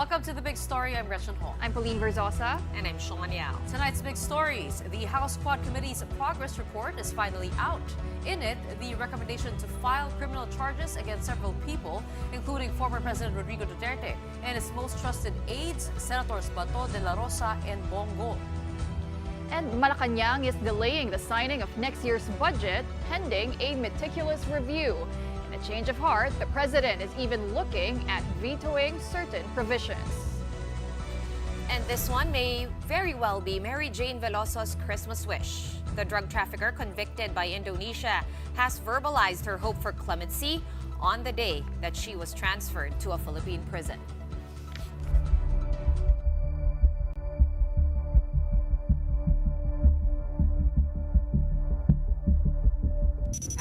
Welcome to The Big Story. I'm Gretchen Hall. I'm Pauline Verzosa. And I'm Sean Yao. Tonight's Big Stories. The House Quad Committee's progress report is finally out. In it, the recommendation to file criminal charges against several people, including former President Rodrigo Duterte and his most trusted aides, Senators Bato, De La Rosa, and Bongo. And Malacanang is delaying the signing of next year's budget pending a meticulous review. In a change of heart, the president is even looking at vetoing certain provisions. And this one may very well be Mary Jane Veloso's Christmas wish. The drug trafficker convicted by Indonesia has verbalized her hope for clemency on the day that she was transferred to a Philippine prison.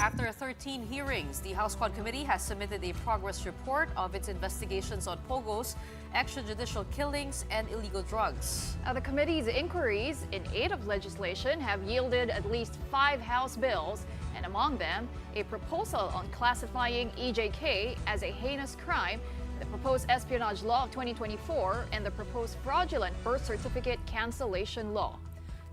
After 13 hearings, the House Quad Committee has submitted a progress report of its investigations on pogos, extrajudicial killings, and illegal drugs. The committee's inquiries in aid of legislation have yielded at least 5 House bills, and among them, a proposal on classifying EJK as a heinous crime, the proposed espionage law of 2024, and the proposed fraudulent birth certificate cancellation law.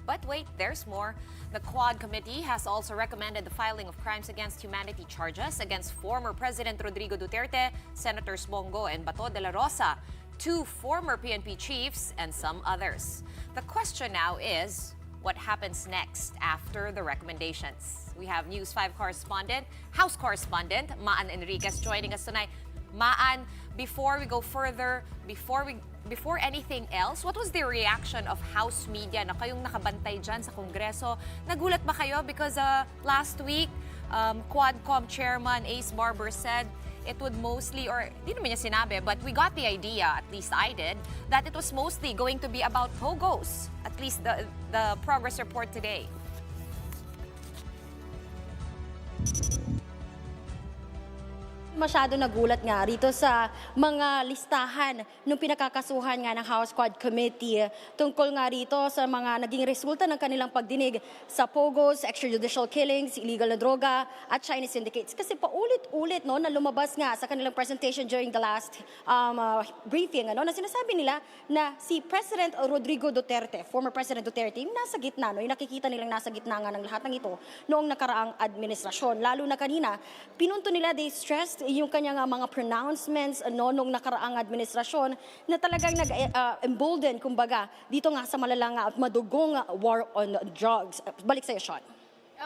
But wait, there's more. The Quad Committee has also recommended the filing of crimes against humanity charges against former President Rodrigo Duterte, Senators Bongo and Bato de la Rosa, 2 former PNP chiefs, and some others. The question now is, what happens next after the recommendations? We have News 5 correspondent, House correspondent, Maan Enriquez joining us tonight. Maan, before we go further, before anything else, what was the reaction of House media na kayong nakabantay dyan sa Kongreso? Nagulat ba kayo? Because last week, quadcom chairman Ace Barber said it would mostly, or di naman niya sinabi, but we got the idea, at least I did, that it was mostly going to be about pogos, at least the progress report today. Masyado nagulat nga rito sa mga listahan ng pinakakasuhan nga ng House Quad Committee tungkol nga rito sa mga naging resulta ng kanilang pagdinig sa pogos, extrajudicial killings, illegal na droga at Chinese syndicates. Kasi paulit-ulit na lumabas nga sa kanilang presentation during the last briefing na sinasabi nila na si President Rodrigo Duterte, former President Duterte, yung nasa gitna, yung nakikita nilang nasa gitna nga ng lahat ng ito noong nakaraang administrasyon. Lalo na kanina, pinunto nila, they stressed yung kanyang mga pronouncements nung nakaraang administrasyon na talagang nag-embolden, kumbaga, dito nga sa malalang at madugong war on drugs. Balik sa'yo, Sean.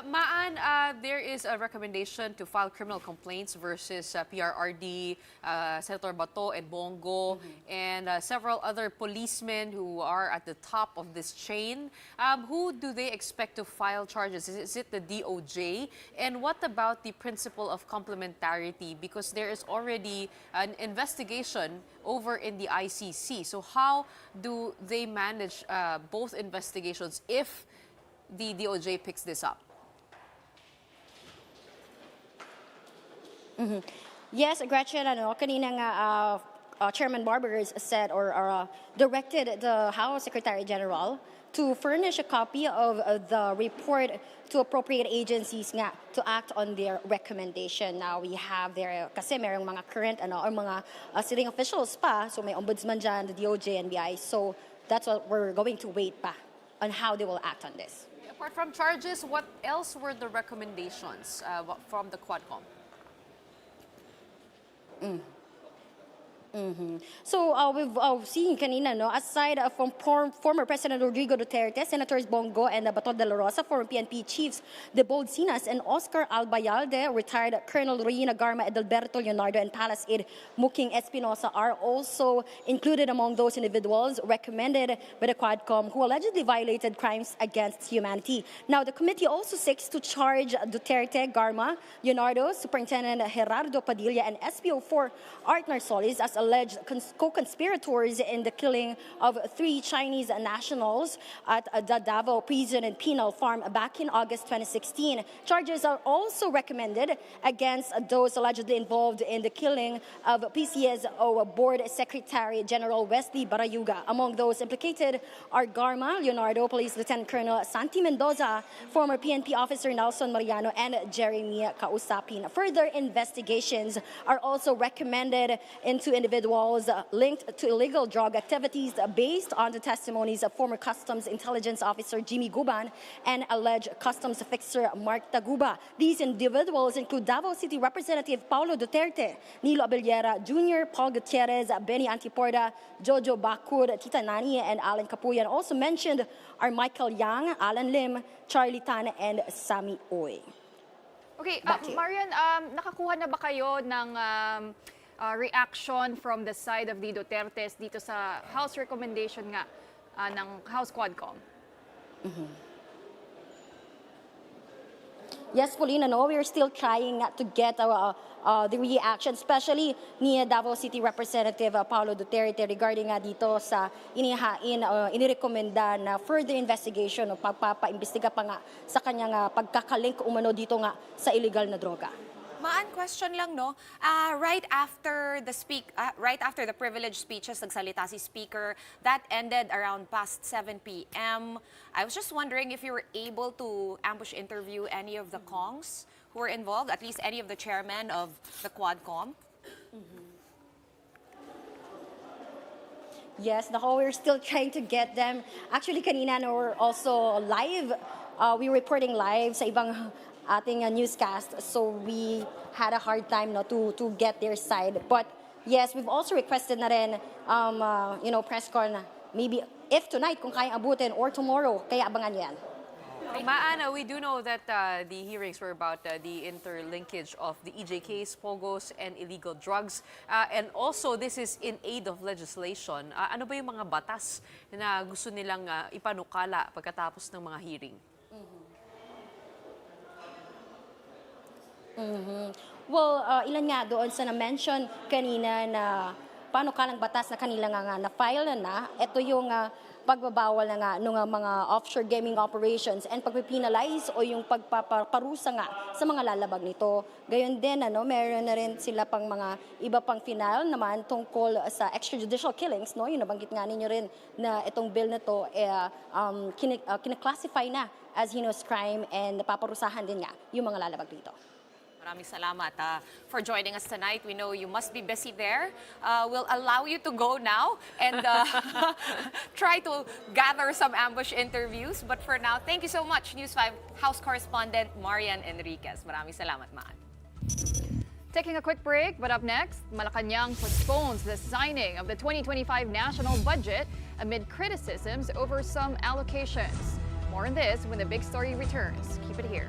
Maan, there is a recommendation to file criminal complaints versus PRRD, Senator Bato and Bongo, and several other policemen who are at the top of this chain. Who do they expect to file charges? Is it the DOJ? And what about the principle of complementarity? Because there is already an investigation over in the ICC. So how do they manage both investigations if the DOJ picks this up? Yes, Gretchen, kanina nga Chairman Barber said or directed the House Secretary General to furnish a copy of the report to appropriate agencies nga to act on their recommendation. Now we have there kasi merong mga current or mga sitting officials pa, so may ombudsman dyan, the DOJ, NBI. So that's what we're going to wait pa on how they will act on this. Apart from charges, what else were the recommendations from the Quadcom? So we've seen kanina, aside from former President Rodrigo Duterte, Senators Bongo and Bato de la Rosa, former PNP chiefs Debold Sinas and Oscar Albayalde, retired Colonel Reina Garma, Edalberto Leonardo, and Palace Aide Muking Espinosa are also included among those individuals recommended by the Quadcom who allegedly violated crimes against humanity. Now, the committee also seeks to charge Duterte, Garma, Leonardo, Superintendent Gerardo Padilla, and SPO4 Art Narsolis as alleged co-conspirators in the killing of 3 Chinese nationals at the Davao Prison and Penal Farm back in August 2016. Charges are also recommended against those allegedly involved in the killing of PCSO Board Secretary General Wesley Barayuga. Among those implicated are Garma, Leonardo, Police Lieutenant Colonel Santi Mendoza, former PNP officer Nelson Mariano, and Jeremy Kausapin. Further investigations are also recommended into individuals individuals linked to illegal drug activities based on the testimonies of former Customs Intelligence Officer Jimmy Guban and alleged Customs fixer Mark Taguba. These individuals include Davao City Representative Paulo Duterte, Nilo Abellera Jr., Paul Gutierrez, Benny Antiporda, Jojo Bakud, Tita Nani, and Alan Capuyan. Also mentioned are Michael Yang, Alan Lim, Charlie Tan, and Sammy Oy. Okay, Bakit? Marian, nakakuha na ba kayo ng reaction from the side of the Dutertes dito sa House recommendation nga ng House Quadcom? Yes, Paulina, no, we're still trying to get the reaction, especially ni Davao City Representative Paulo Duterte regarding dito sa inirekomenda na further investigation o pagpapaimbestiga pa nga sa kanyang pagkakalink umano dito nga sa illegal na droga. Maan, question lang, no? Right after the privilege speeches, nagsalita si Speaker, that ended around past 7 p.m. I was just wondering if you were able to ambush interview any of the Kongs who were involved, at least any of the chairmen of the Quadcom. Yes, we're still trying to get them. Actually, kanina no, we're also live. We're reporting live sa ibang ating newscast, so we had a hard time no, to get their side. But yes, we've also requested na rin, press con, maybe if tonight kung kayang abutin or tomorrow, kaya abangan yan. Maana, we do know that the hearings were about the interlinkage of the EJKs, POGOs, and illegal drugs. And also, this is in aid of legislation. Ano ba yung mga batas na gusto nilang ipanukala pagkatapos ng mga hearing? Well, ilan nga doon sa na-mention kanina na panukalang batas na kanilang nga na-file na, ito yung pagbabawal na nga ng mga offshore gaming operations and pagpipinalize o yung pagpaparusa nga sa mga lalabag nito. Gayon din, meron na rin sila pang mga iba pang final naman tungkol sa extrajudicial killings. No? Yung nabanggit nga ninyo rin na itong bill na to kinaklasify na as heinous crime and napaparusahan din nga yung mga lalabag dito. Maraming salamat for joining us tonight. We know you must be busy there. We'll allow you to go now and try to gather some ambush interviews. But for now, thank you so much, News 5 House Correspondent Marian Enriquez. Maraming salamat, Maan. Taking a quick break, but up next, Malacanang postpones the signing of the 2025 national budget amid criticisms over some allocations. More on this when the big story returns. Keep it here.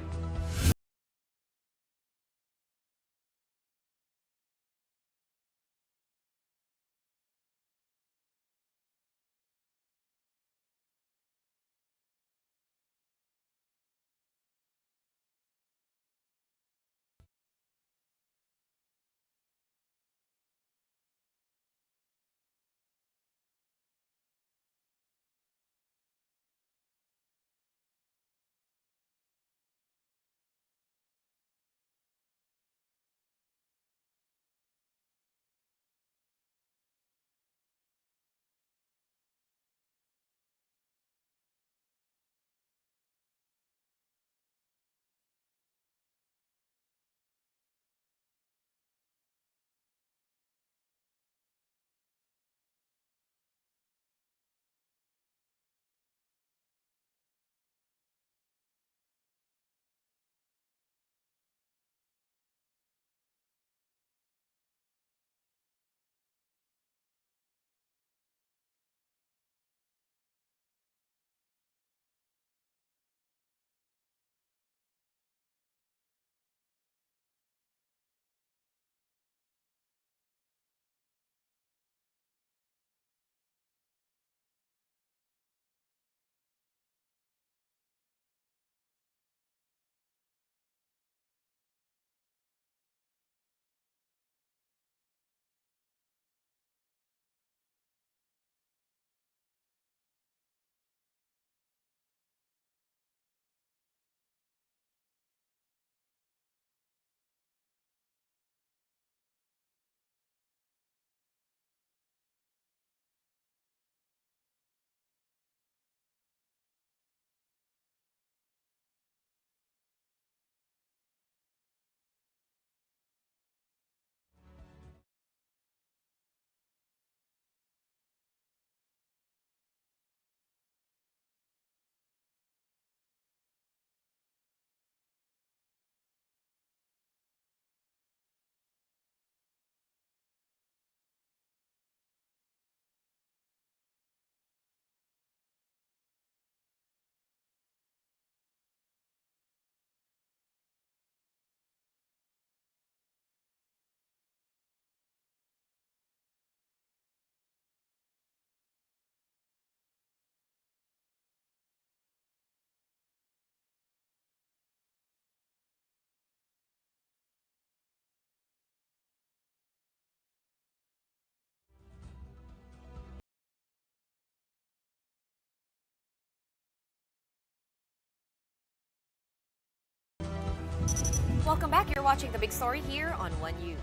Welcome back. You're watching The Big Story here on One News.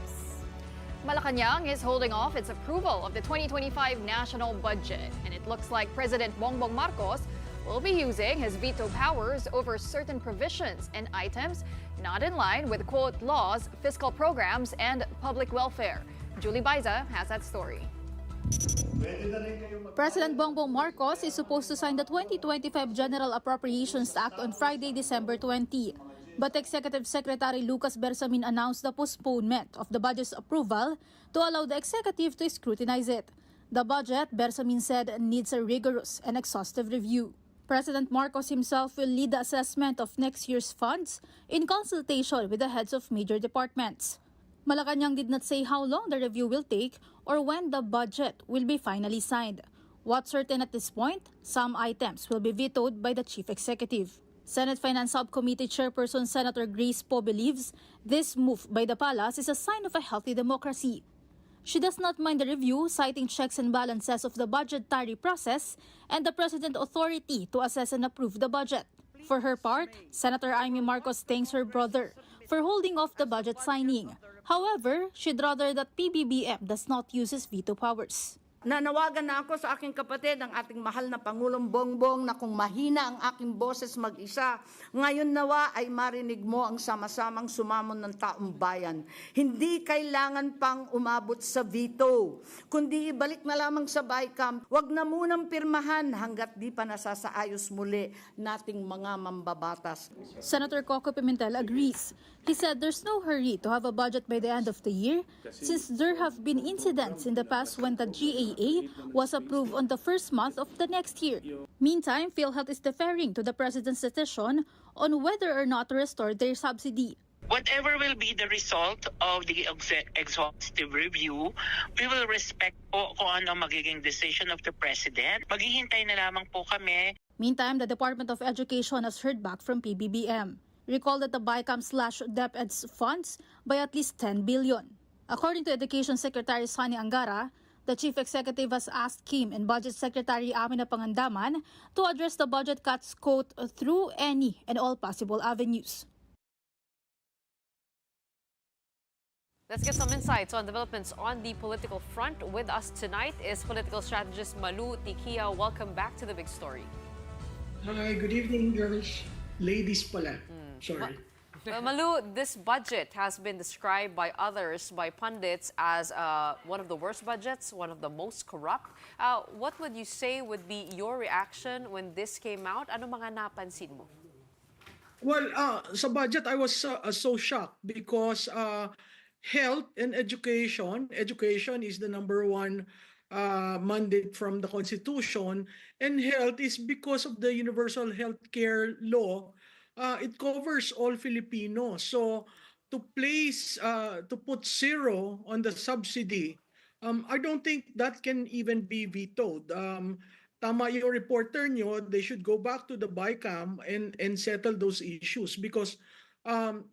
Malacanang is holding off its approval of the 2025 national budget, and it looks like President Bongbong Marcos will be using his veto powers over certain provisions and items not in line with, quote, laws, fiscal programs, and public welfare. Julie Baiza has that story. President Bongbong Marcos is supposed to sign the 2025 General Appropriations Act on Friday, December 20. But Executive Secretary Lucas Bersamin announced the postponement of the budget's approval to allow the executive to scrutinize it. The budget, Bersamin said, needs a rigorous and exhaustive review. President Marcos himself will lead the assessment of next year's funds in consultation with the heads of major departments. Malacanang did not say how long the review will take or when the budget will be finally signed. What's certain at this point, some items will be vetoed by the chief executive. Senate Finance Subcommittee Chairperson Senator Grace Poe believes this move by the palace is a sign of a healthy democracy. She does not mind the review, citing checks and balances of the budgetary process and the president's authority to assess and approve the budget. For her part, Senator Amy Marcos thanks her brother for holding off the budget signing. However, she'd rather that PBBM does not use his veto powers. Nanawagan na ako sa aking kapatid, ang ating mahal na Pangulong Bongbong, na kung mahina ang aking boses mag-isa, ngayon nawa ay marinig mo ang sama-samang sumamon ng taong bayan. Hindi kailangan pang umabot sa veto, kundi ibalik na lamang sa BICAM. Huwag na munang pirmahan hanggat di pa nasasaayos muli nating mga mambabatas. Senator Coco Pimentel agrees. He said there's no hurry to have a budget by the end of the year since there have been incidents in the past when the GAA was approved on the first month of the next year. Meantime, PhilHealth is deferring to the President's decision on whether or not to restore their subsidy. Whatever will be the result of the exhaustive review, we will respect po kung ano magiging decision of the President. Maghihintay na lamang po kami. Meantime, the Department of Education has heard back from PBBM. Recall that the BICAM slashed DepEd's funds by at least 10 billion. According to Education Secretary Sani Angara, the Chief Executive has asked Kim and Budget Secretary Amina Pangandaman to address the budget cuts, quote, through any and all possible avenues. Let's get some insights on developments on the political front. With us tonight is political strategist Malu Tikia. Welcome back to The Big Story. Hi, good evening, girls. Ladies pala. Sorry. Malu, this budget has been described by others, by pundits, as one of the worst budgets, one of the most corrupt. What would you say would be your reaction when this came out? Ano mga napansin mo? Well, sa budget, I was so shocked because health and education is the number one mandate from the Constitution, and health is because of the Universal Health Care Law. It covers all Filipinos. So to put zero on the subsidy, I don't think that can even be vetoed. Tama yung reporter nyo, they should go back to the BICAM and settle those issues because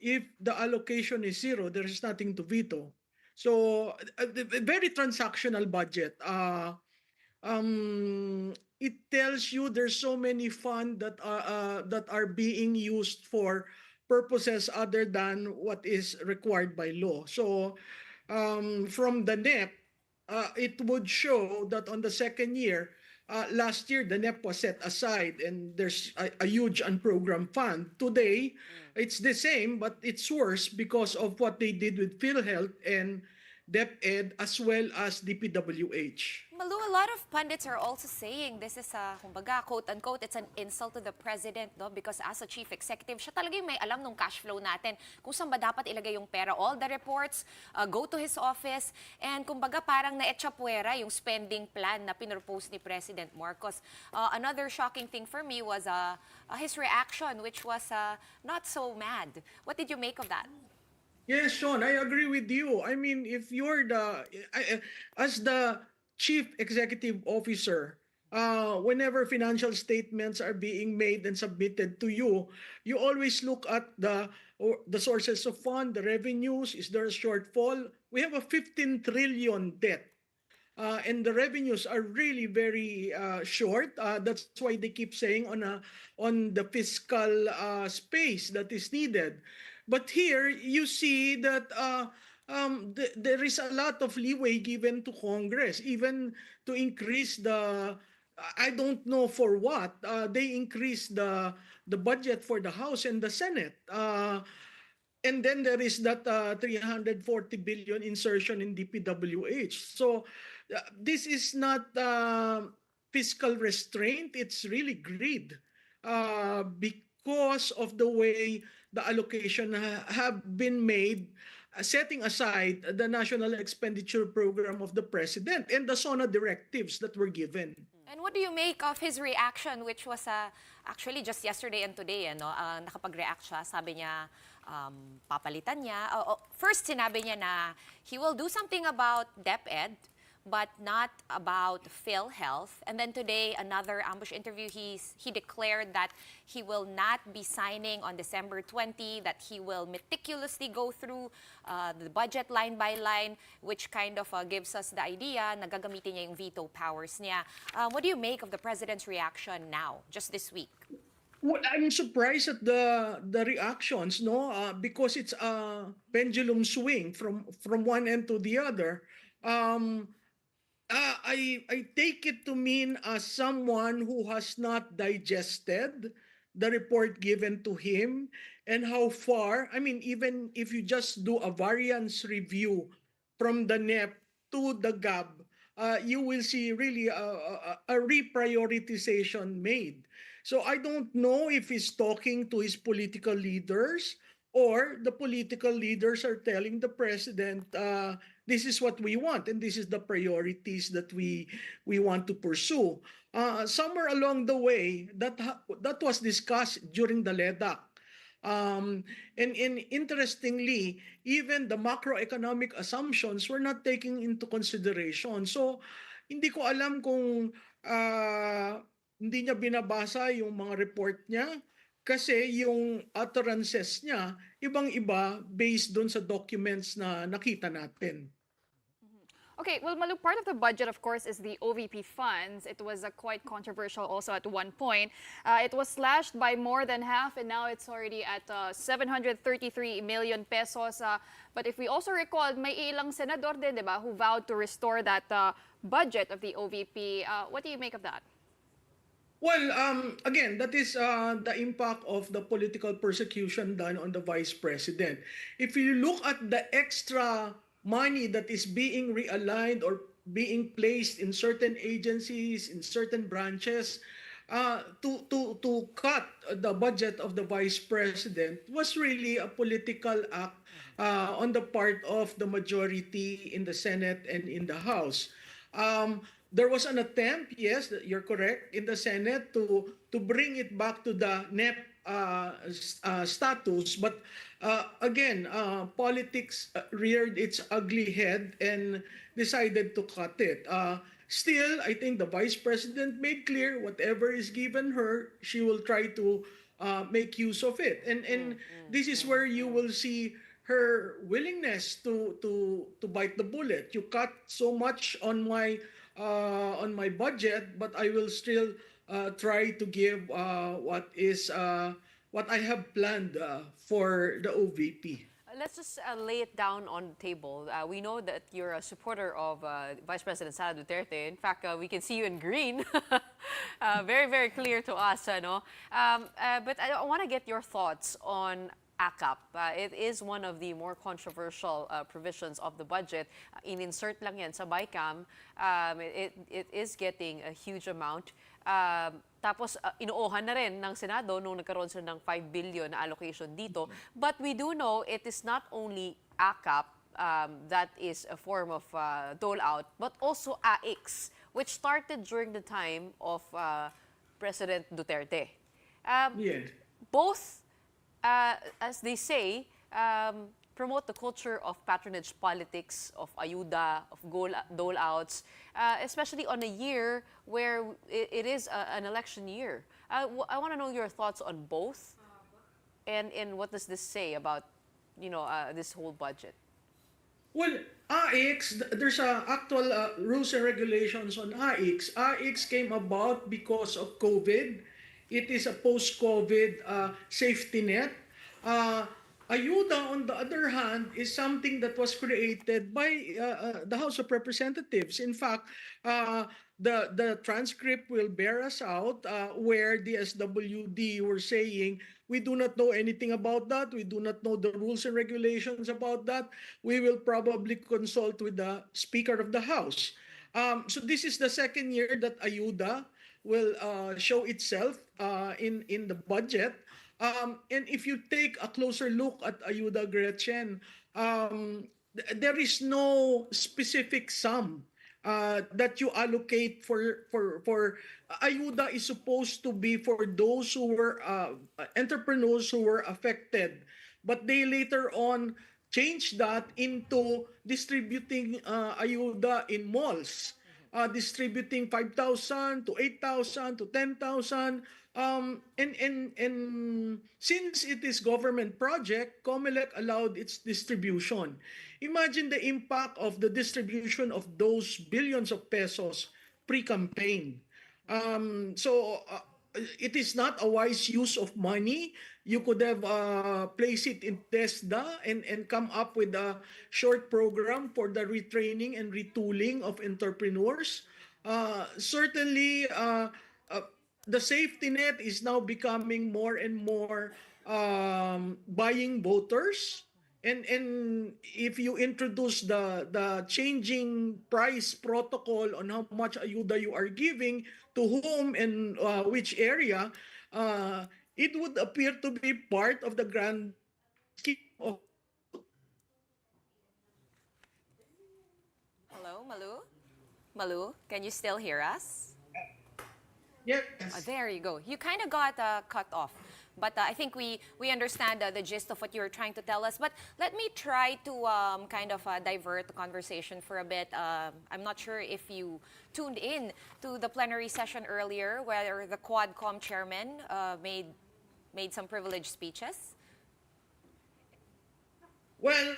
if the allocation is zero, there is nothing to veto. So a very transactional budget. It tells you there's so many funds that are being used for purposes other than what is required by law. So from the NEP, it would show that on the second year, last year the NEP was set aside and there's a huge unprogrammed fund. Today, it's the same, but it's worse because of what they did with PhilHealth and DepEd as well as DPWH. Malu, a lot of pundits are also saying this is a, kumbaga, quote-unquote, it's an insult to the president, no? Because as a chief executive, siya talaga yung may alam nung cash flow natin, kung saan ba dapat ilagay yung pera. All the reports go to his office, and kumbaga parang naetsapuera yung spending plan na pinropose ni President Marcos. Another shocking thing for me was his reaction, which was not so mad. What did you make of that? Yes, Sean, I agree with you. I mean, if you're as the chief executive officer, whenever financial statements are being made and submitted to you, you always look at the sources of fund, the revenues. Is there a shortfall? We have a 15 trillion debt. And the revenues are really very short. That's why they keep saying on the fiscal space that is needed. But here you see that there is a lot of leeway given to Congress, even to increase the. I don't know for what they increase the budget for the House and the Senate. And then there is that 340 billion insertion in DPWH. So this is not fiscal restraint, it's really greed because of the way the allocation have been made, setting aside the national expenditure program of the president and the SONA directives that were given. And what do you make of his reaction, which was actually just yesterday and today, nakapag-react siya, sabi niya, papalitan niya. First, sinabi niya na he will do something about DepEd, but not about PhilHealth. And then today, another ambush interview, he declared that he will not be signing on December 20, that he will meticulously go through the budget line by line, which kind of gives us the idea na gagamitin niya yung veto powers niya. What do you make of the president's reaction now, just this week? Well, I'm surprised at the reactions, no, because it's a pendulum swing from one end to the other. I take it to mean someone who has not digested the report given to him and how far. I mean, even if you just do a variance review from the NEP to the GAB, you will see really a reprioritization made. So I don't know if he's talking to his political leaders or the political leaders are telling the president, this is what we want and this is the priorities that we want to pursue. Somewhere along the way, that was discussed during the LEDAC. And interestingly, even the macroeconomic assumptions were not taken into consideration. So hindi ko alam kung hindi niya binabasa yung mga report niya kasi yung utterances niya ibang-iba based doon sa documents na nakita natin. Okay, well, Malu, part of the budget, of course, is the OVP funds. It was quite controversial also at one point. It was slashed by more than half, and now it's already at 733 million pesos. But if we also recall, may ilang senador din, di ba, who vowed to restore that budget of the OVP. What do you make of that? Well, again, that is the impact of the political persecution done on the vice president. If you look at the extra money that is being realigned or being placed in certain agencies, in certain branches, to cut the budget of the vice president was really a political act on the part of the majority in the Senate and in the House. There was an attempt, yes, you're correct, in the Senate to bring it back to the NEP status, but again, politics reared its ugly head and decided to cut it. Still, I think the vice president made clear whatever is given her, she will try to make use of it, and this is where you will see her willingness to bite the bullet. You cut so much on my budget, but I will still try to give what I have planned for the OVP. Let's just lay it down on the table. We know that you're a supporter of Vice President Sara Duterte. In fact, we can see you in green. Very, very clear to us. But I want to get your thoughts on ACAP. It is one of the more controversial provisions of the budget. In-insert lang yan sa BICAM. It is getting a huge amount. Tapos inuohan na rin ng Senado nung nagkaroon sila ng 5 billion na allocation dito. But we do know it is not only ACAP that is a form of dole-out, but also AIX, which started during the time of President Duterte. Yes. Both, as they say, promote the culture of patronage politics, of ayuda, of dole-outs, especially on a year where it is an election year. I want to know your thoughts on both, and what does this say about, this whole budget? Well, AIX, there's actual rules and regulations on AIX. AIX came about because of COVID. It is a post-COVID safety net. Ayuda, on the other hand, is something that was created by the House of Representatives. In fact, the transcript will bear us out where the SWD were saying, we do not know anything about that. We do not know the rules and regulations about that. We will probably consult with the Speaker of the House. So this is the second year that Ayuda will show itself in the budget. And if you take a closer look at Ayuda Gretchen, there is no specific sum that you allocate for Ayuda is supposed to be for those who were entrepreneurs who were affected, but they later on changed that into distributing Ayuda in malls, distributing 5,000 to 8,000 to 10,000. And since it is government project, COMELEC allowed its distribution. Imagine the impact of the distribution of those billions of pesos pre-campaign. So it is not a wise use of money. You could have placed it in TESDA and come up with a short program for the retraining and retooling of entrepreneurs. Certainly, the safety net is now becoming more and more buying voters. And if you introduce the changing price protocol on how much ayuda you are giving to whom and which area, it would appear to be part of the grand scheme of. Hello, Malu? Malu, can you still hear us? Yes. Oh, there you go. You kind of got cut off. But I think we understand the gist of what you're trying to tell us. But let me try to kind of divert the conversation for a bit. I'm not sure if you tuned in to the plenary session earlier where the quadcom chairman made some privileged speeches. Well,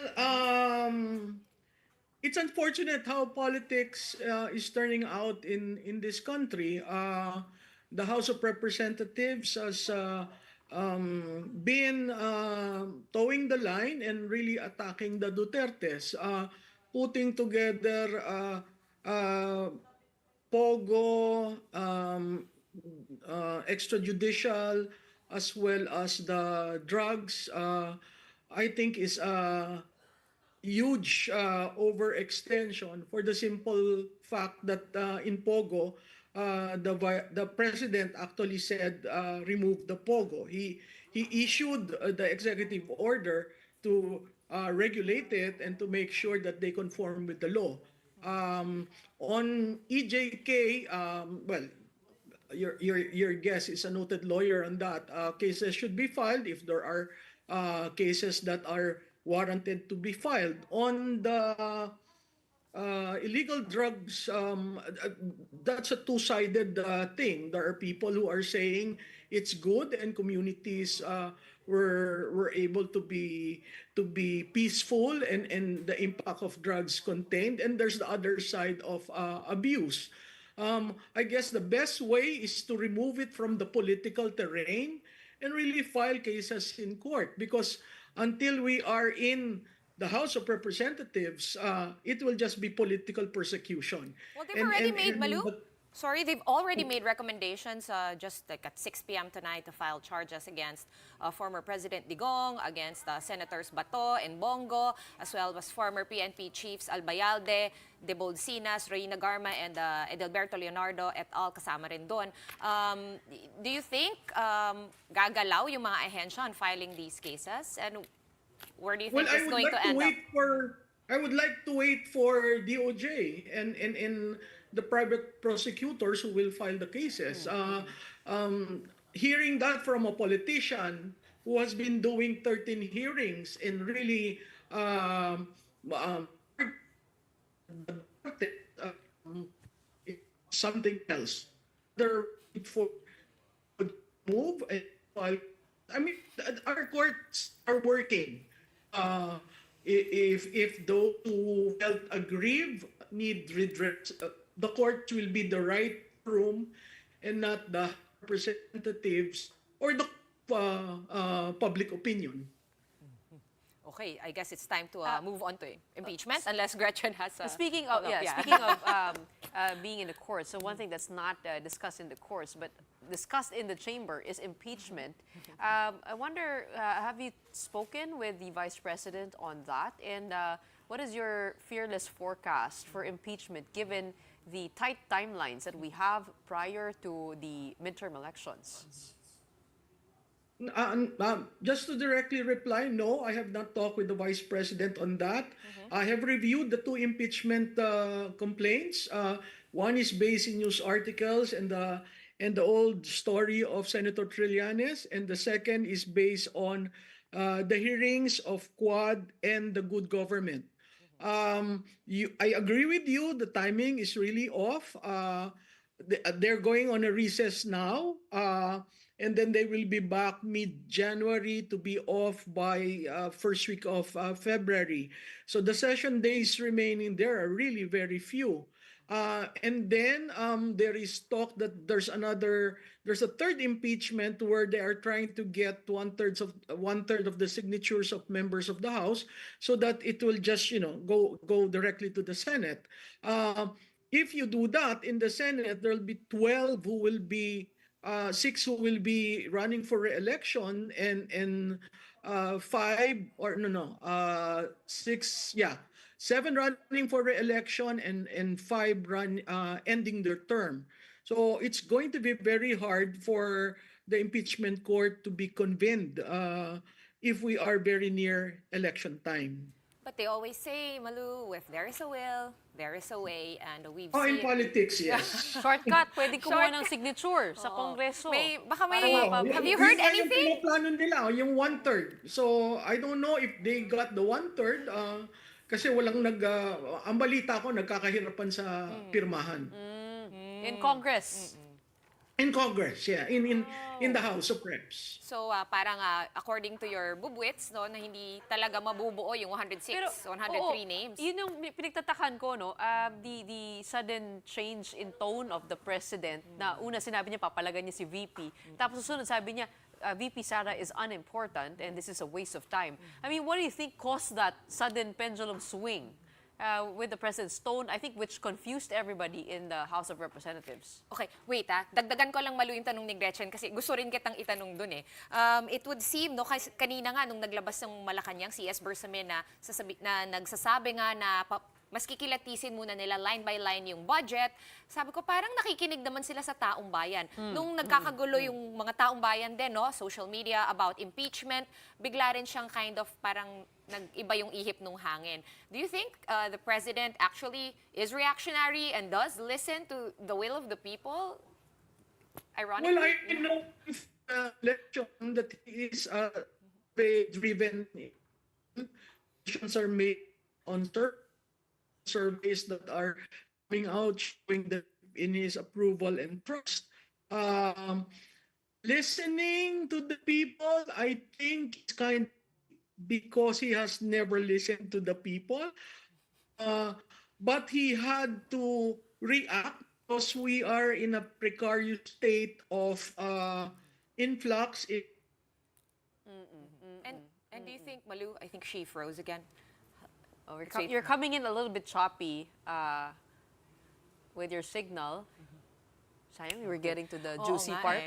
it's unfortunate how politics is turning out in this country. The House of Representatives has been towing the line and really attacking the Dutertes, putting together POGO, extrajudicial, as well as the drugs. I think is a huge overextension for the simple fact that in POGO, the president actually said remove the POGO. He issued the executive order to regulate it and to make sure that they conform with the law. On EJK, well, your guest is a noted lawyer on that. Cases should be filed if there are cases that are warranted to be filed. On the illegal drugs, that's a two-sided thing. There are people who are saying it's good and communities were able to be peaceful and the impact of drugs contained. And there's the other side of abuse. I guess the best way is to remove it from the political terrain and really file cases in court, because until we are in the House of Representatives, it will just be political persecution. Well, they've already made, Malu? Sorry, they've already made recommendations just like at 6 p.m. tonight to file charges against former President Digong, against Senators Bato and Bongo, as well as former PNP chiefs Albayalde, De Bolsinas, Reina Garma, and Edelberto Leonardo et al. Kasama rin doon. Do you think gagalaw yung mga ahensya on filing these cases? And where do you think it's going to end up? I would like to wait for DOJ and the private prosecutors who will file the cases. Hearing that from a politician who has been doing 13 hearings and really something else. They're for move and file. I mean, our courts are working. If those who felt aggrieved need redress, the court will be the right room and not the representatives or the public opinion. Okay, I guess it's time to move on to impeachment, unless Gretchen has a Speaking of follow-up. speaking of being in the courts, so one thing that's not discussed in the courts but discussed in the chamber is impeachment. I wonder, have you spoken with the vice president on that? And what is your fearless forecast for impeachment given the tight timelines that we have prior to the midterm elections? Just to directly reply, no, I have not talked with the Vice President on that. I have reviewed the two impeachment complaints. One is based in news articles and the old story of Senator Trillanes, and the second is based on the hearings of Quad and the good government. I agree with you. The timing is really off. They're going on a recess now, and then they will be back mid-January to be off by first week of February. So the session days remaining there are really very few. And then there is talk that there's a third impeachment where they are trying to get one third of the signatures of members of the House, so that it will just go directly to the Senate. If you do that in the Senate, there will be 12 who will be 6 who will be running for re-election, and 7 running for re-election, and 5 ending their term. So it's going to be very hard for the impeachment court to be convened if we are very near election time. But they always say, Malu, if there is a will, there is a way, and we've In seen... politics, yes. Shortcut, pwede kumuha ng signature sa Kongreso. Baka may... Para Have you heard anything? Yung plano nila, yung 1/3. So, I don't know if they got the 1/3 kasi walang ang balita ko, nagkakahirapan sa pirmahan. In Congress. In Congress, yeah. In the House of Reps. So, parang according to your bubwits, no, na hindi talaga mabubuo yung 106, 103 names. Yun yung pinagtatakan ko, no? The sudden change in tone of the president, na una sinabi niya, papalagan niya si VP. Tapos susunod sabi niya, VP Sara is unimportant and this is a waste of time. I mean, what do you think caused that sudden pendulum swing with the president's tone, I think, which confused everybody in the House of Representatives? Okay, wait dagdagan ko lang Malu yung tanong ni Gretchen kasi gusto rin kitang itanong dun eh. It would seem, no, kanina nga nung naglabas ng Malacanang, si S. Bersamin na nagsasabi nga na mas kikilatisin muna nila line by line yung budget. Sabi ko, parang nakikinig naman sila sa taong bayan. Nung nagkakagulo yung mga taong bayan din, no, social media about impeachment, bigla rin siyang kind of parang nag-iba yung ihip nung hangin. Do you think the president actually is reactionary and does listen to the will of the people? Ironically? Well, I know if election that he is driven. Decisions are made on surveys that are coming out showing that in his approval and trust. Listening to the people, I think it's kind of because he has never listened to the people. But he had to react because we are in a precarious state of influx. And do you think, Malu, I think she froze again. Oh, you're coming in a little bit choppy with your signal. Sayang, we were getting to the juicy part.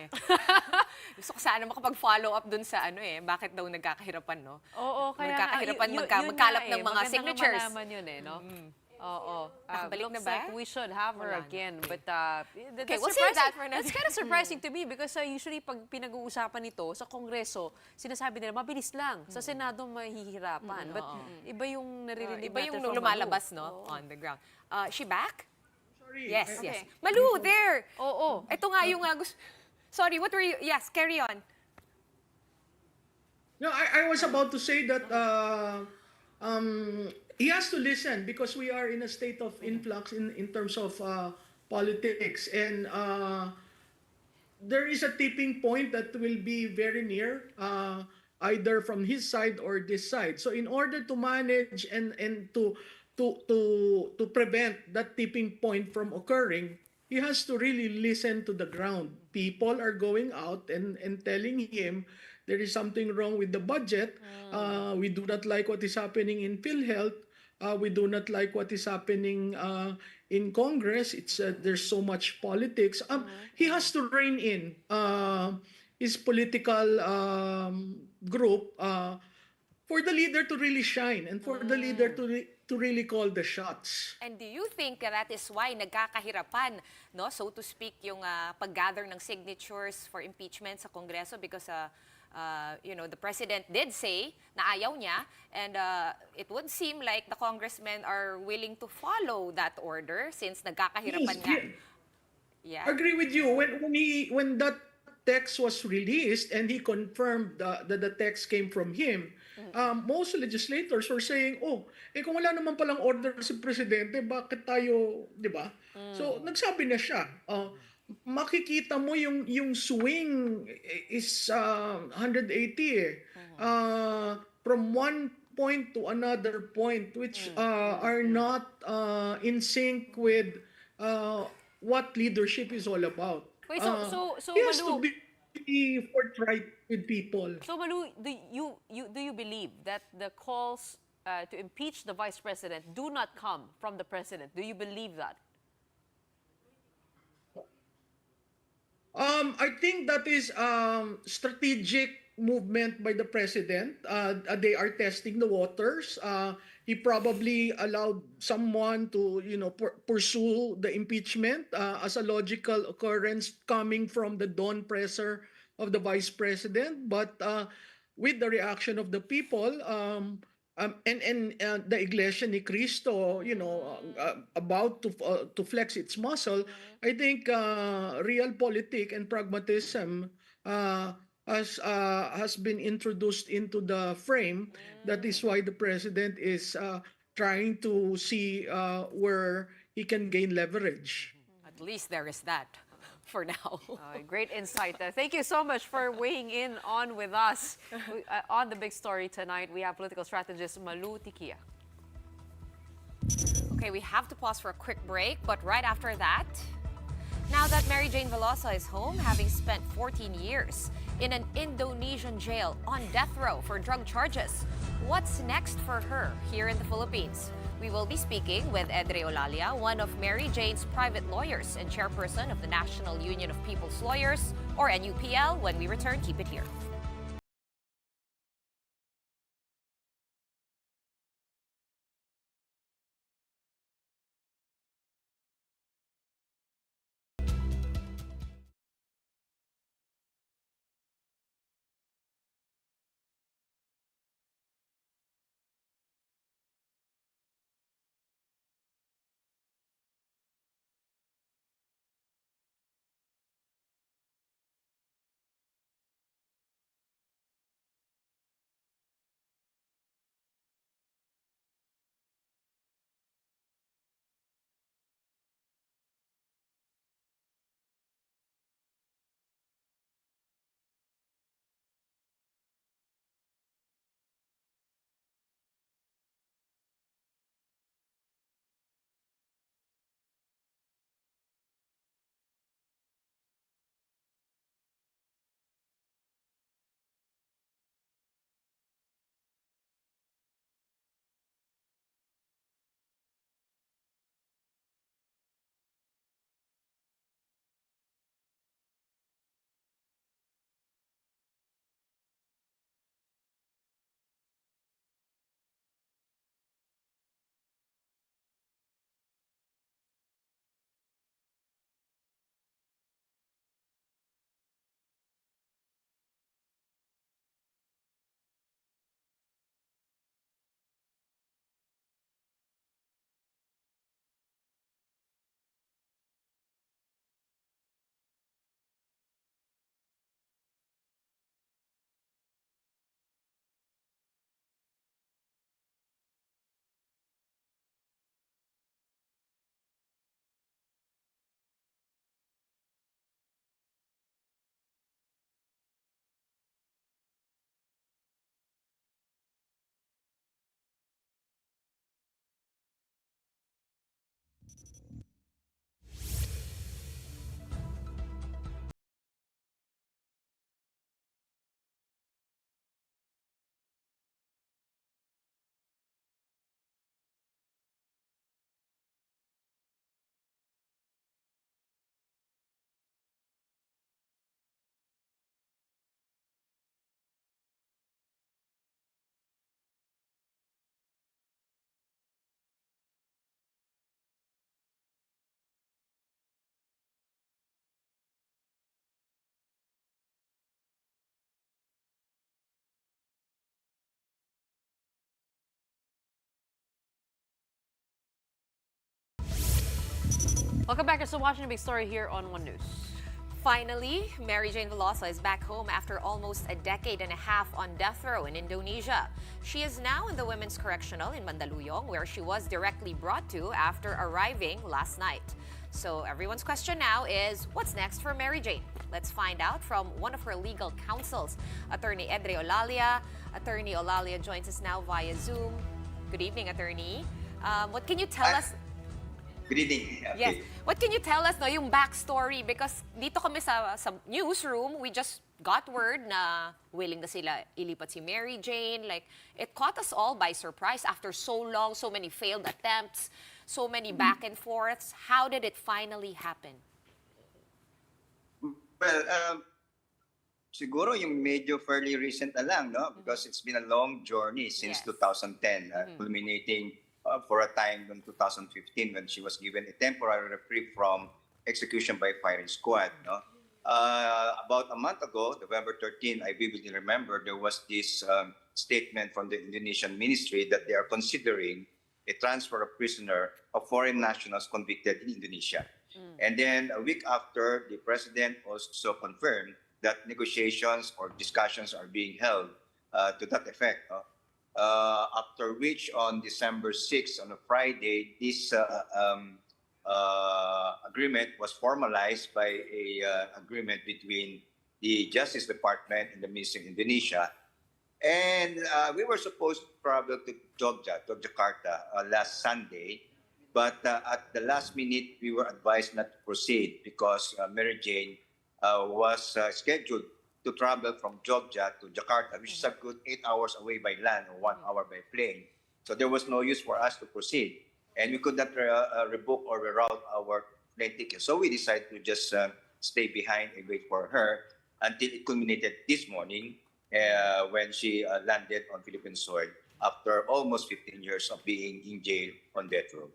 Gusto ko sana makapag-follow up dun sa bakit daw nagkakahirapan, no? Oo, kaya nagkakahirapan magkalap ng mga signatures. Magandang malaman yun no? Oo. Nakabalik na Looks ba? like we should have her again. But Okay, we'll save that for another. That's kind of surprising to me because usually pag pinag-uusapan ito sa Kongreso, sinasabi nila, mabilis lang. Sa Senado, mahihirapan. But iba yung naririnig Iba natin yung from lumalabas, Malu. no? On the ground. She back? Sorry. Yes, Okay. yes. Malu, there! Oo. Ito nga yung sorry, what were you? Yes, carry on. No, I was about to say that he has to listen because we are in a state of influx in terms of politics, and there is a tipping point that will be very near, either from his side or this side. So in order to manage and to prevent that tipping point from occurring, he has to really listen to the ground. People are going out and telling him there is something wrong with the budget. We do not like what is happening in PhilHealth. We do not like what is happening in Congress. There's so much politics. He has to rein in his political group for the leader to really shine and for the leader to really call the shots. And do you think that is why nagkakahirapan, no, so to speak, yung pag-gather ng signatures for impeachment sa Kongreso because the president did say na ayaw niya, and it would seem like the congressmen are willing to follow that order since nagkakahirapan nga. Yeah. Agree with you. When that text was released and he confirmed that the text came from him, most legislators were saying, kung wala naman palang order si presidente, bakit tayo, di ba? So, nagsabi na siya. Makikita mo yung swing is 180 from one point to another point, which are not in sync with what leadership is all about. Wait, so he has Malu, to be forthright with people. So Malu, do you believe that the calls to impeach the vice president do not come from the president? Do you believe that? I think that is strategic movement by the president. They are testing the waters. He probably allowed someone to, pursue the impeachment as a logical occurrence coming from the dawn presser of the vice president. But with the reaction of the people, and the Iglesia ni Cristo, about to flex its muscle, I think realpolitik and pragmatism has been introduced into the frame. That is why the president is trying to see where he can gain leverage. At least there is that for now. Great insight. Thank you so much for weighing in on with us on the big story tonight. We have political strategist Malu Tikia. Okay, we have to pause for a quick break, but right after that, now that Mary Jane Veloso is home, having spent 14 years in an Indonesian jail on death row for drug charges, what's next for her here in the Philippines? We will be speaking with Edre Olalia, one of Mary Jane's private lawyers and chairperson of the National Union of People's Lawyers, or NUPL, when we return. Keep it here. Welcome back. It's watching a big story here on One News. Finally, Mary Jane Veloso is back home after almost a decade and a half on death row in Indonesia. She is now in the Women's Correctional in Mandaluyong, where she was directly brought to after arriving last night. So everyone's question now is, what's next for Mary Jane? Let's find out from one of her legal counsels, Attorney Edre Olalia. Attorney Olalia joins us now via Zoom. Good evening, Attorney. What can you tell us? Good evening. Okay. Yes. What can you tell us, no, yung backstory? Because dito kami sa newsroom, we just got word na willing na sila ilipat si Mary Jane. Like, it caught us all by surprise after so long, so many failed attempts, so many back and forths. How did it finally happen? Well, siguro yung medyo fairly recent na lang, no? Because it's been a long journey since Yes. 2010, culminating for a time in 2015 when she was given a temporary reprieve from execution by firing squad. No? About a month ago, November 13, I vividly remember there was this statement from the Indonesian ministry that they are considering a transfer of prisoner of foreign nationals convicted in Indonesia. And then a week after, the president also confirmed that negotiations or discussions are being held to that effect. No? After which, on December 6, on a Friday, this agreement was formalized by a agreement between the Justice Department and the Ministry of Indonesia. And we were supposed to travel to Jakarta last Sunday, but at the last minute, we were advised not to proceed because Mary Jane was scheduled to travel from Jogja to Jakarta, which is a good 8 hours away by land or 1 hour by plane. So there was no use for us to proceed. And we could not rebook or reroute our plane ticket. So we decided to just stay behind and wait for her until it culminated this morning when she landed on Philippine soil after almost 15 years of being in jail on death row.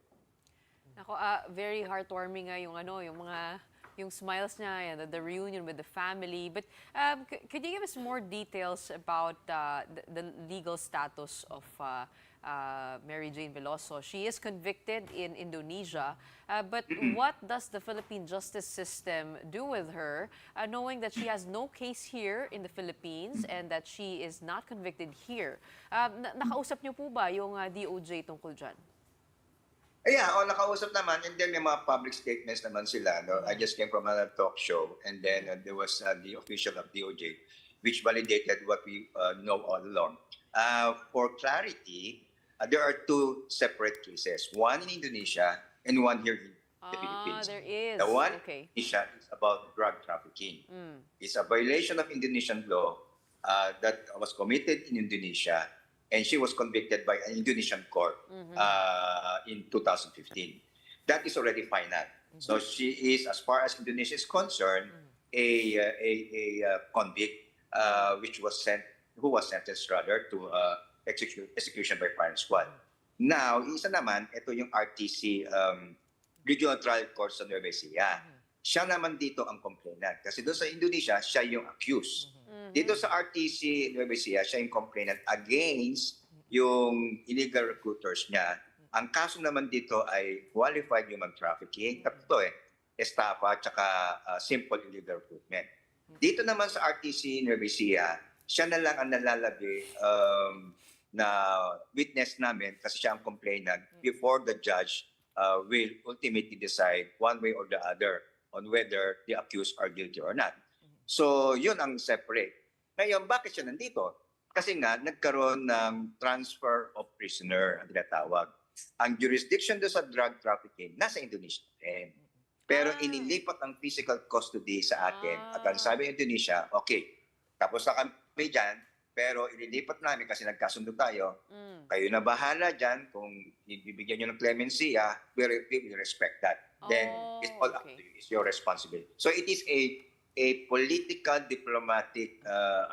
Nako, very heartwarming nga yung yung smiles niya and the reunion with the family. But could you give us more details about the legal status of Mary Jane Veloso? She is convicted in Indonesia, but what does the Philippine justice system do with her, knowing that she has no case here in the Philippines and that she is not convicted here? Nakausap niyo po ba yung DOJ tungkol dyan? Yeah, nakausap naman, and then may mga public statements naman sila. No? I just came from a talk show, and then there was the official of DOJ, which validated what we know all along. For clarity, there are two separate cases, one in Indonesia and one here in the Philippines. There is. The one Okay. in Indonesia is about drug trafficking. It's a violation of Indonesian law that was committed in Indonesia, and she was convicted by an Indonesian court in 2015. That is already final. So she is, as far as Indonesia is concerned, a convict who was sentenced rather to execution by firing squad. Now, isa naman, ito yung RTC Regional Trial Court sa Nueva Ecija. Siya naman dito ang complainant. Kasi doon sa Indonesia, siya yung accused. Dito sa RTC Nueva Ecija, siya yung complainant against yung illegal recruiters niya. Ang kaso naman dito ay qualified human trafficking, tatlo estafa, tsaka simple illegal recruitment. Dito naman sa RTC Nueva Ecija, siya na lang ang nalalabi na witness namin kasi siya ang complainant before the judge will ultimately decide one way or the other on whether the accused are guilty or not. So, yun ang separate. Ngayon, bakit siya nandito? Kasi nga, nagkaroon ng transfer of prisoner ang tinatawag. Ang jurisdiction doon sa drug trafficking, nasa Indonesia din. Pero inilipat ang physical custody sa atin. At ang sabi ng Indonesia, okay, tapos na kami dyan, pero inilipat namin kasi nagkasundo tayo. Kayo na bahala dyan kung ibibigyan nyo ng clemency, we will respect that. Then, it's all up to you. It's your responsibility. So, it is a political diplomatic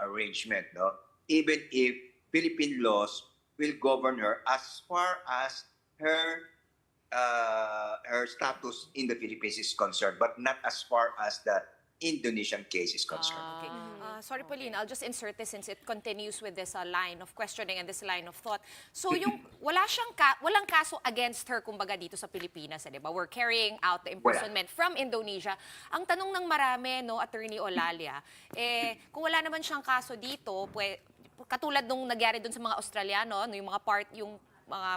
arrangement, no? Even if Philippine laws will govern her as far as her status in the Philippines is concerned, but not as far as the Indonesian case is concerned. Okay. Sorry, Pauline, I'll just insert this since it continues with this line of questioning and this line of thought. So yung walang kaso against her kumbaga dito sa Pilipinas, di ba? We're carrying out the imprisonment from Indonesia. Ang tanong ng marami, no, Attorney Olalia, kung wala naman siyang kaso dito, katulad nung nagyari dun sa mga Australiano, no, yung mga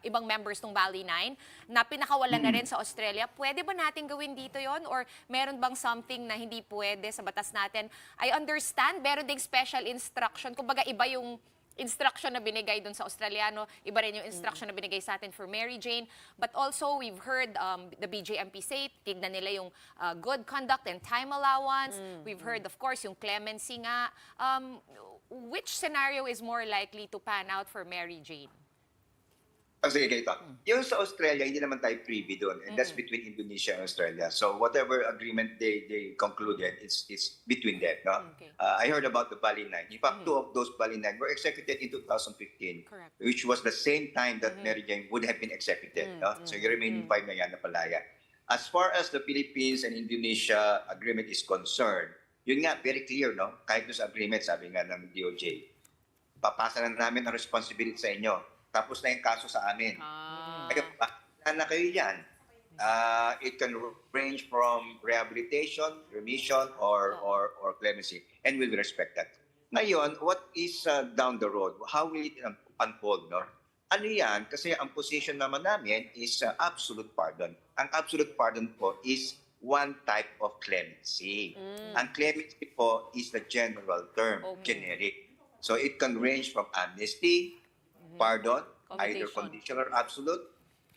ibang members ng Valley 9 na pinakawalan na rin sa Australia. Pwede ba natin gawin dito yon or meron bang something na hindi pwede sa batas natin? I understand, meron ding special instruction. Kumbaga iba yung instruction na binigay dun sa Australiano, iba rin yung instruction na binigay sa atin for Mary Jane. But also, we've heard the BJMP say, tignan nila yung good conduct and time allowance. We've heard, of course, yung clemency nga. Which scenario is more likely to pan out for Mary Jane? Sige, ganito. Yung sa Australia, hindi naman tayo privy doon. And that's between Indonesia and Australia. So whatever agreement they concluded, it's between them. No? Okay. I heard about the Bali 9. In fact, two of those Bali 9 were executed in 2015, Correct. which was the same time that Mary Jane would have been executed. No? So yung remaining 5 na yan napalaya. As far as the Philippines and Indonesia agreement is concerned, yun nga, very clear, no? Kahit doon sa agreement, sabi nga ng DOJ, papasa na namin ang responsibility sa inyo. Tapos na yung kaso sa amin. Kaya na kayo yan. It can range from rehabilitation, remission, or clemency. And we'll respect that. Ngayon, what is down the road? How will it unfold? No? Ano yan? Kasi ang position naman namin is absolute pardon. Ang absolute pardon po is one type of clemency. Ang clemency po is the general term, generic. So it can range from amnesty, pardon, either conditional or absolute,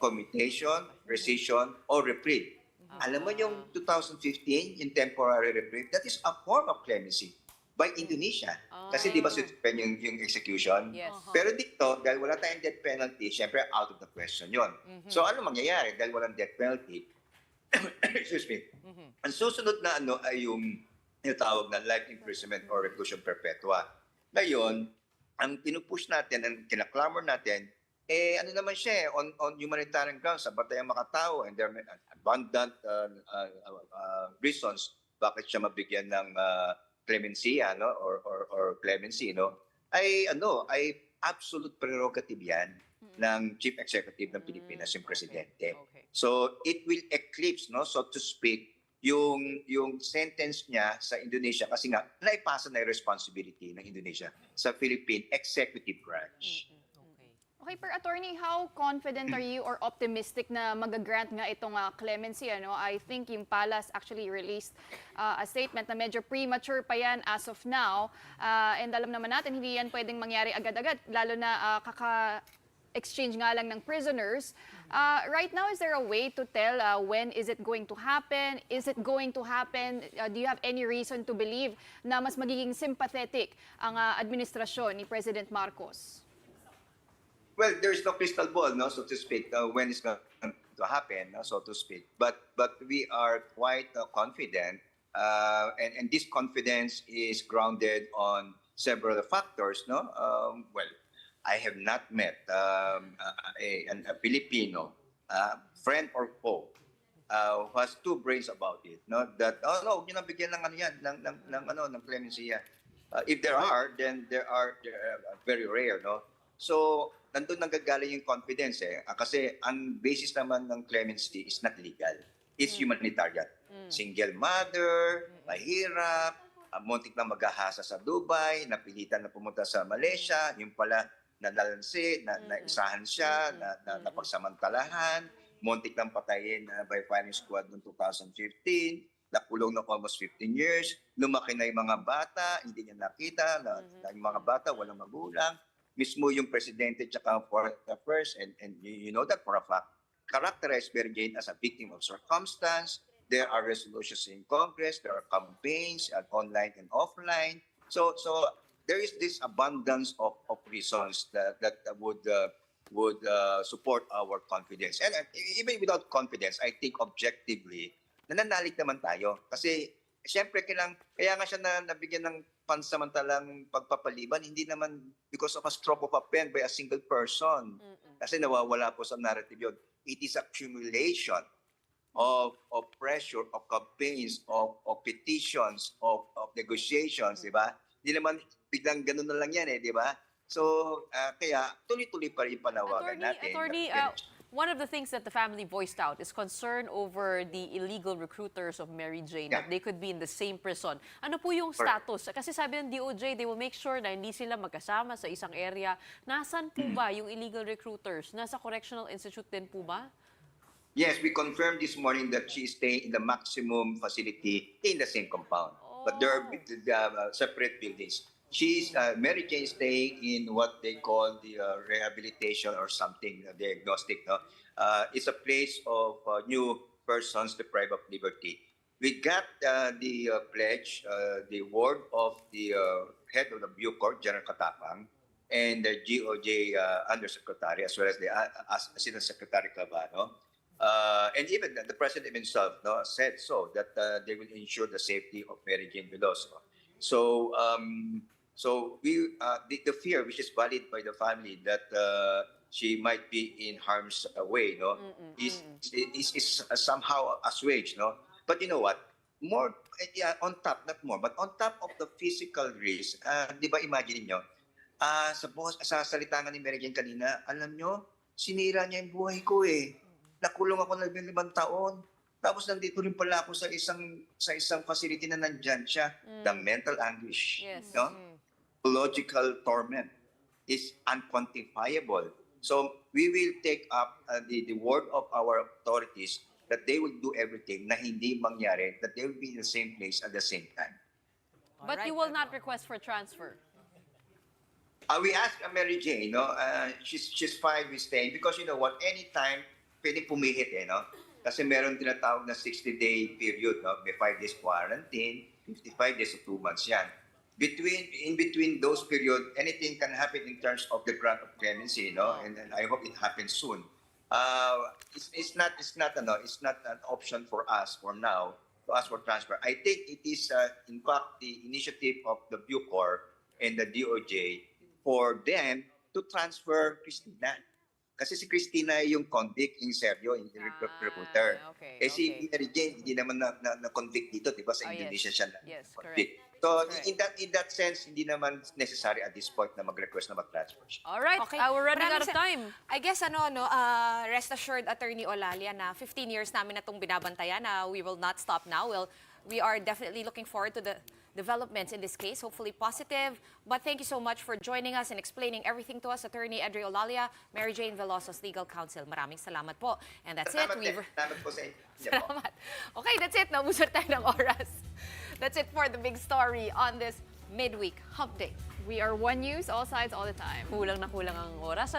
commutation, rescission, or reprieve. Alam mo yung 2015, yung temporary reprieve, that is a form of clemency by Indonesia. Kasi di ba suspend yung execution? Yes. Pero dito, dahil wala tayong death penalty, syempre out of the question yon. So ano mangyayari? Dahil walang death penalty, excuse me, ang susunod na ay yung tawag na life imprisonment or reclusion perpetua. Ngayon, ang pinupush natin, ang kinaklamor natin, ano naman siya on humanitarian grounds, sa batayang makatao, and there are abundant reasons bakit siya mabigyan ng clemency, or clemency, ay absolute prerogative yan ng Chief Executive ng Pilipinas, yung Presidente. Okay. So, it will eclipse, so to speak, yung sentence niya sa Indonesia kasi nga naipasa na yung responsibility ng Indonesia sa Philippine Executive Branch. Okay, per attorney, how confident are you or optimistic na mag-grant nga itong clemency? I think yung Palace actually released a statement na medyo premature pa yan as of now. And alam naman natin, hindi yan pwedeng mangyari agad-agad, lalo na exchange nga lang ng prisoners. Right now, is there a way to tell when is it going to happen? Is it going to happen? Do you have any reason to believe na mas magiging sympathetic ang administrasyon ni President Marcos? Well, there's no crystal ball, so to speak, when it's going to happen, so to speak. But we are quite confident, and this confidence is grounded on several factors, well, I have not met a Filipino, friend or foe, who has two brains about it. That huwag niyo nang bigyan ng clemency yan. If there are, then they are very rare. So nandun nanggagaling yung confidence kasi ang basis naman ng clemency is not legal. It's humanitarian. Single mother, mahirap, muntik na maghahasa sa Dubai, napilitan na pumunta sa Malaysia, yung pala nalalansi, naisahan siya, napagsamantalahan, muntik nang patayin by firing squad noong 2015, nakulong na almost 15 years, lumaki na yung mga bata, hindi niya nakita, yung mga bata walang magulang, mismo yung presidente tsaka foreign affairs, and you know that for a fact, characterized Mary Jane as a victim of circumstance. There are resolutions in Congress, there are campaigns, online and offline. So there is this abundance of reasons that would support our confidence. And even without confidence, I think objectively, nananalig naman tayo. Kasi siyempre kaya nga siya nabigyan ng pansamantalang pagpapaliban, hindi naman because of a stroke of a pen by a single person. Kasi nawawala po sa narrative yun. It is accumulation of pressure, of campaigns, of petitions, of negotiations, di ba? Hindi naman biglang ganun na lang yan di ba? So, kaya tuloy-tuloy pa rin panawagan natin. Attorney, one of the things that the family voiced out is concern over the illegal recruiters of Mary Jane, that they could be in the same prison. Ano po yung status? Kasi sabi ng DOJ, they will make sure na hindi sila magkasama sa isang area. Nasaan po ba yung illegal recruiters? Nasa correctional institute din po ba? Yes, we confirmed this morning that she is staying in the maximum facility in the same compound. But there are separate buildings. She's Mary Jane staying in what they call the rehabilitation or something, diagnostic. No? It's a place of new persons deprived of liberty. We got the pledge, the word of the head of the Bucor, General Katapang, and the GOJ Undersecretary, as well as the Assistant Secretary Clavano. And even the President himself said so, that they will ensure the safety of Mary Jane Veloso. So, the fear, which is valid by the family, that she might be in harm's way, is somehow assuaged, But you know what? More on top, not more, but on top of the physical risk, di ba imagine niyo, sa salita nga ni Mary Jane kanina, alam nyo, sinira niya yung buhay ko Nakulong ako ng 5 taon. Tapos nandito rin pala ako sa isang facility na nandyan siya. The mental anguish, psychological torment is unquantifiable. So we will take up the word of our authorities that they will do everything na hindi mangyari, that they will be in the same place at the same time. But you will not request for transfer? We asked Mary Jane, she's fine with staying because you know what, anytime pwede pumihit Kasi meron tinatawag na 60-day period, May 5 days quarantine, 55 days to 2 months yan. In between those period, anything can happen in terms of the grant of clemency, and I hope it happens soon. It's not an option for us for now to ask for transfer. I think it is in fact the initiative of the Bucor and the DOJ for them to transfer Christina. Kasi si Christina yung convict, yung Sergio, yung recruiter. Si Mary Jane, hindi naman na-convict dito, di ba? Sa Indonesia siya na-convict. So, in that sense, hindi naman necessary at this point na mag-request na mag-transfer siya. Alright, we're running out of time. I guess, rest assured, Attorney Olalia, na 15 years namin na itong binabantayan, we will not stop now. We are definitely looking forward to the developments in this case, hopefully positive. But thank you so much for joining us and explaining everything to us, Attorney Edre Olalia, Mary Jane Veloso's legal counsel. Maraming salamat po. And that's it. Salamat po sa inyo. Salamat. Okay, that's it. Naubusar tayo ng oras. That's it for the big story on this midweek hump day. We are One News, all sides, all the time. Kulang na kulang ang oras,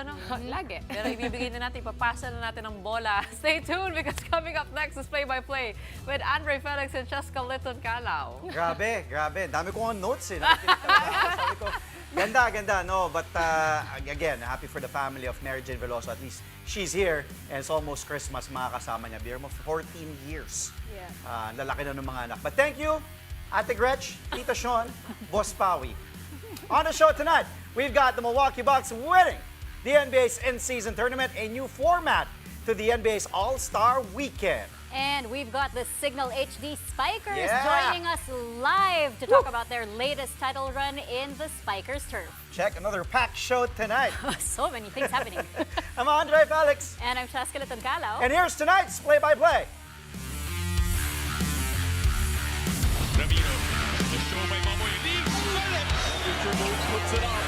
Lagi. Pero ibibigay na natin, papasa na natin ang bola. Stay tuned because coming up next is Play-by-Play with Andre Felix and Cheska Litton Calao. Grabe. Dami ko ang notes Sabi ko, ganda, no? But again, happy for the family of Mary Jane Veloso. At least she's here and it's almost Christmas, makakasama niya. Beer mo 14 years. Yeah. Lalaki na ng mga anak. But thank you, Ate Gretch, Tita Sean, Boss Pawi. On the show tonight, we've got the Milwaukee Bucks winning the NBA's in-season tournament, a new format to the NBA's All-Star Weekend. And we've got the Signal HD Spikers joining us live to talk about their latest title run in the Spikers turf. Check another packed show tonight. So many things happening. I'm Andre Felix. And I'm Cheska Litton Calao. And here's tonight's Play-by-Play. The show by Mamoy leaves. Puts it on.